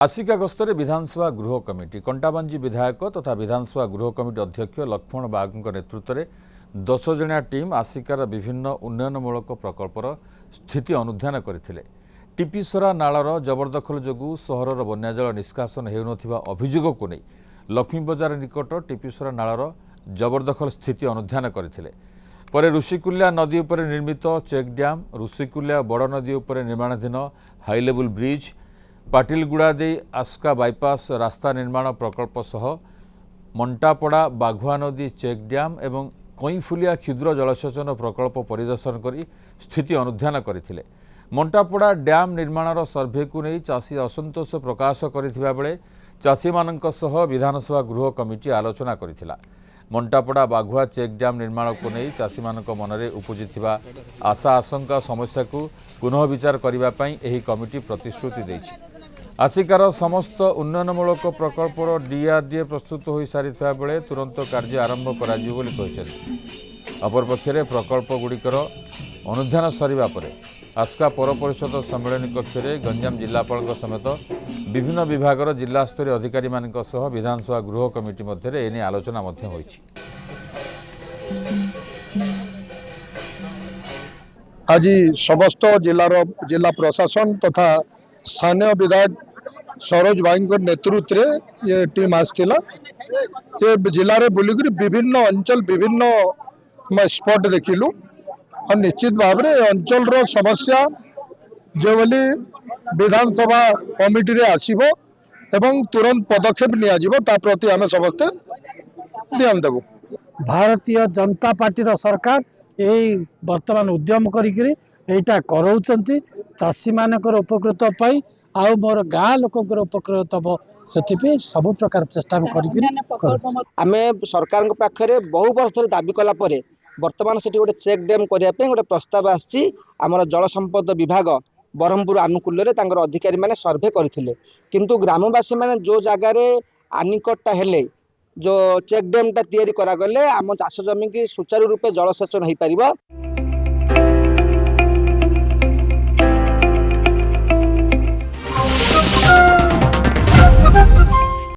आसिका गस्तरे विधानसभा गृह कमिटी कंटाबांजी विधायक तथा विधानसभा गृह कमिटी अध्यक्ष लक्ष्मण बाग नेतृत्व में 10 जणिया टीम आसिकार विभिन्न उन्नयनमूलक प्रकल्पर स्थिति अनुधान करथिले। टीपीसरा नालर जबरदखल जोगु सहरर बन्याजल निष्कासन हेउनथिबा अभियोग को नहीं लक्ष्मी बजार निकट टीपीसरा नालर जबरदखल स्थिति अनुधान करथिले। परे ऋषिकुल्या नदी उपर निर्मित चेक डैम, ऋषिकुल्या बड़ नदी उपर निर्माणाधीन हाई लेवल ब्रिज, पाटिलगुड़ा दे आस्का बाईपास रास्ता निर्माण प्रकल्प सह मंटापड़ा बाघुआ नदी चेक डैम एवं कईफुलिया क्षुद्र जलसेचन प्रकल्प परिदर्शन कर स्थिति अनुधान करथिले। मंटापड़ा डैम निर्माणर सर्भे को नहीं चाषी असंतोष प्रकाश करथिबा बेले चाषी मानक सह विधानसभा गृह कमिटी आलोचना करथिला। मंटापड़ा बाघुआ चेक डैम निर्माण को नहीं चाषी मानक मनरे उपजिथिबा आशा आशंका समस्या को पुनः विचार करने पई एही कमिटी प्रतिश्रुति दैछि। आसिकार समस्त उन्नयनमूलक प्रकल्पर डीआरडीए प्रस्तुत हो सारी बेले तुरंत कार्य आरंभ कर अपरपक्षे प्रकल्पगुड़िकर अनुधान सरिबा परे आस्का पौर परिषद सम्मेलन कक्ष में गंजाम जिलापाल समेत विभिन्न विभागर जिलास्तरीय अधिकारी मान सह विधानसभा गृह कमिटी मध्य एने आलोचना होईछि। आज समस्त जिला प्रशासन तथा स्थानीय विधायक सरोज भाई नेतृत्व में ये टीम आसला। ये जिले में बुलिक विभिन्न अंचल विभिन्न स्पॉट देखिलु और निश्चित भाव में अंचल रो समस्या जो बोली विधानसभा कमिटी रे आसीबो एवं तुरंत पदक्षेप निया जिवो ता प्रति आमे समस्त ध्यान देबो। भारतीय जनता पार्टी रो सरकार यही वर्तमान उद्यम करिकरी एटा कराउचंती चाषी मानकर उपकृत पाई आउ मोर गाँ लोकंकर उपकृत हम से सब प्रकार चेष्टा आमे सरकार पाखे बहु वर्ष धरी दाबी कला परे वर्तमान से गोटे चेक डैम करने गोटे प्रस्ताव आसी आमर जल संपद विभाग ब्रह्मपुर आनुकूल्य अधिकारी मैंने सर्वे करथिले किंतु ग्रामवासी मैंने जो जगार आनिकटा हेले जो चेक डैम टा तैयारी करागले आम चाष जमी की सुचारू रूपे जलसेचन हो पारिबो।